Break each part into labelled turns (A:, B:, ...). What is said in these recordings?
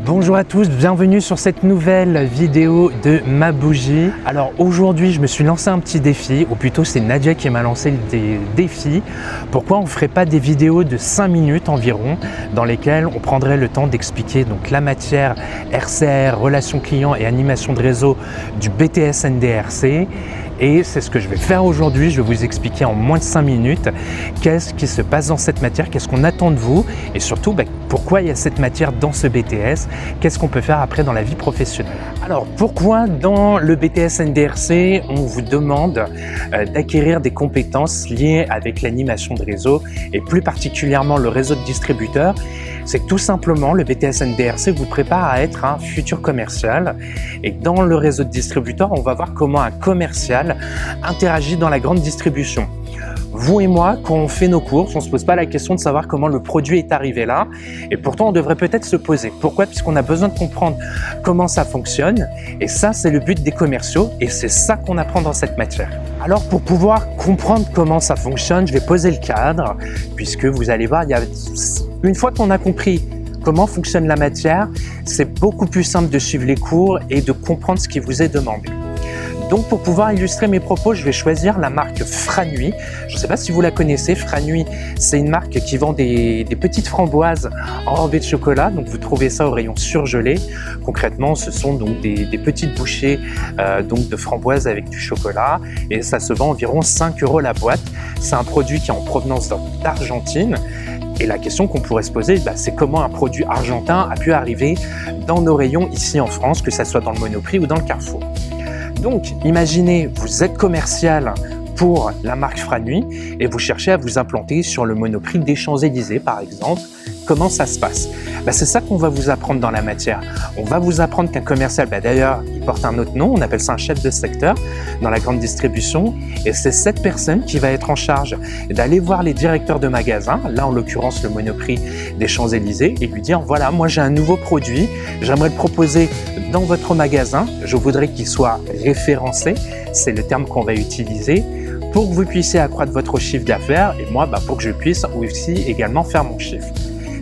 A: Bonjour à tous, bienvenue sur cette nouvelle vidéo de Ma Bougie. Alors aujourd'hui je me suis lancé un petit défi, ou plutôt c'est Nadia qui m'a lancé le défi. Pourquoi on ne ferait pas des vidéos de 5 minutes environ dans lesquelles on prendrait le temps d'expliquer donc la matière RCR, relations clients et animation de réseau du BTS NDRC. Et c'est ce que je vais faire aujourd'hui. Je vais vous expliquer en moins de 5 minutes qu'est-ce qui se passe dans cette matière, qu'est-ce qu'on attend de vous et surtout pourquoi il y a cette matière dans ce BTS, qu'est-ce qu'on peut faire après dans la vie professionnelle. Alors pourquoi dans le BTS NDRC on vous demande d'acquérir des compétences liées avec l'animation de réseau et plus particulièrement le réseau de distributeurs? C'est que tout simplement le BTS NDRC vous prépare à être un futur commercial et dans le réseau de distributeurs on va voir comment un commercial interagit dans la grande distribution. Vous et moi, quand on fait nos courses, on ne se pose pas la question de savoir comment le produit est arrivé là et pourtant on devrait peut-être se poser. Pourquoi? Puisqu'on a besoin de comprendre comment ça fonctionne et ça c'est le but des commerciaux et c'est ça qu'on apprend dans cette matière. Alors pour pouvoir comprendre comment ça fonctionne, je vais poser le cadre puisque vous allez voir, une fois qu'on a compris comment fonctionne la matière, c'est beaucoup plus simple de suivre les cours et de comprendre ce qui vous est demandé. Donc pour pouvoir illustrer mes propos, je vais choisir la marque Franuit. Je ne sais pas si vous la connaissez, Franuit, c'est une marque qui vend des petites framboises enrobées de chocolat. Donc vous trouvez ça au rayon surgelé. Concrètement, ce sont donc des petites bouchées donc de framboises avec du chocolat et ça se vend environ 5 € la boîte. C'est un produit qui est en provenance d'Argentine. Et la question qu'on pourrait se poser, c'est comment un produit argentin a pu arriver dans nos rayons ici en France, que ce soit dans le Monoprix ou dans le Carrefour. Donc, imaginez, vous êtes commercial pour la marque Franuit et vous cherchez à vous implanter sur le Monoprix des Champs-Élysées, par exemple. Comment ça se passe? C'est ça qu'on va vous apprendre dans la matière. On va vous apprendre qu'un commercial, d'ailleurs, il porte un autre nom, on appelle ça un chef de secteur dans la grande distribution. Et c'est cette personne qui va être en charge d'aller voir les directeurs de magasins, là en l'occurrence le Monoprix des Champs-Élysées, et lui dire voilà, moi j'ai un nouveau produit, j'aimerais le proposer dans votre magasin, je voudrais qu'il soit référencé, c'est le terme qu'on va utiliser, pour que vous puissiez accroître votre chiffre d'affaires et moi pour que je puisse aussi également faire mon chiffre.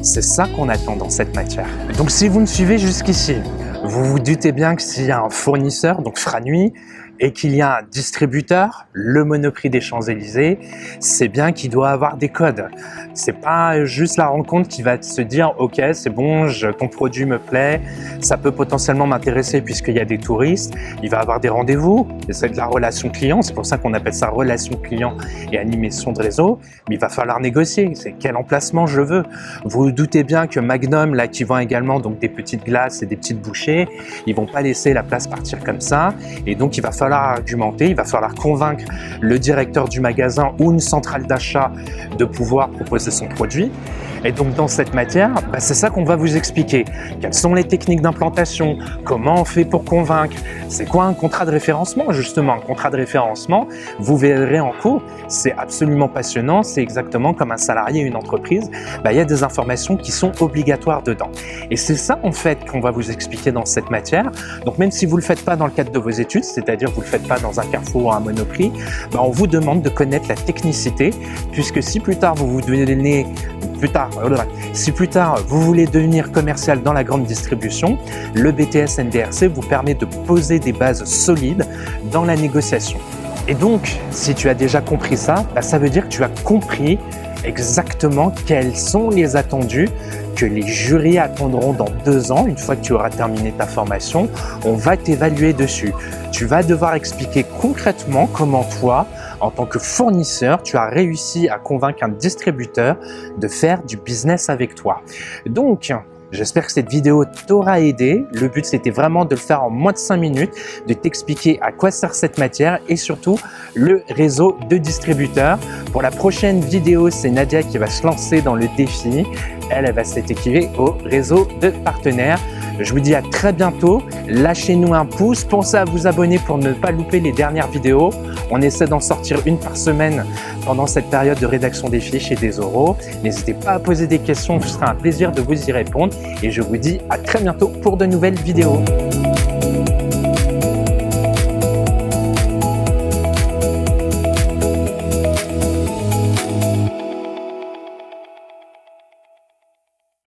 A: C'est ça qu'on attend dans cette matière. Donc si vous me suivez jusqu'ici, vous vous doutez bien que s'il y a un fournisseur, donc Franuit, et qu'il y a un distributeur, le Monoprix des Champs-Élysées, c'est bien qu'il doit avoir des codes. C'est pas juste la rencontre qui va se dire « Ok, c'est bon, ton produit me plaît, ça peut potentiellement m'intéresser puisqu'il y a des touristes. » Il va avoir des rendez-vous, c'est de la relation client, c'est pour ça qu'on appelle ça relation client et animation de réseau. Mais il va falloir négocier, c'est quel emplacement je veux. Vous vous doutez bien que Magnum, là, qui vend également donc, des petites glaces et des petites bouchées, ils vont pas laisser la place partir comme ça. Et donc, il va falloir argumenter, il va falloir convaincre le directeur du magasin ou une centrale d'achat de pouvoir proposer son produit. Et donc dans cette matière, c'est ça qu'on va vous expliquer. Quelles sont les techniques d'implantation? Comment on fait pour convaincre? C'est quoi un contrat de référencement justement? Un contrat de référencement, vous verrez en cours, c'est absolument passionnant. C'est exactement comme un salarié et une entreprise. Il y a des informations qui sont obligatoires dedans. Et c'est ça en fait qu'on va vous expliquer dans cette matière. Donc même si vous ne le faites pas dans le cadre de vos études, c'est-à-dire vous ne le faites pas dans un Carrefour ou un Monoprix, on vous demande de connaître la technicité puisque si plus tard vous voulez devenir commercial dans la grande distribution, le BTS NDRC vous permet de poser des bases solides dans la négociation. Et donc, si tu as déjà compris ça, ça veut dire que tu as compris exactement quels sont les attendus que les jurys attendront dans 2 ans. Une fois que tu auras terminé ta formation, on va t'évaluer dessus. Tu vas devoir expliquer concrètement comment toi, en tant que fournisseur, tu as réussi à convaincre un distributeur de faire du business avec toi. Donc, j'espère que cette vidéo t'aura aidé. Le but, c'était vraiment de le faire en moins de 5 minutes, de t'expliquer à quoi sert cette matière et surtout le réseau de distributeurs. Pour la prochaine vidéo, c'est Nadia qui va se lancer dans le défi. Elle va s'équiper au réseau de partenaires. Je vous dis à très bientôt. Lâchez-nous un pouce. Pensez à vous abonner pour ne pas louper les dernières vidéos. On essaie d'en sortir une par semaine pendant cette période de rédaction des fiches et des oraux. N'hésitez pas à poser des questions. Ce sera un plaisir de vous y répondre. Et je vous dis à très bientôt pour de nouvelles vidéos.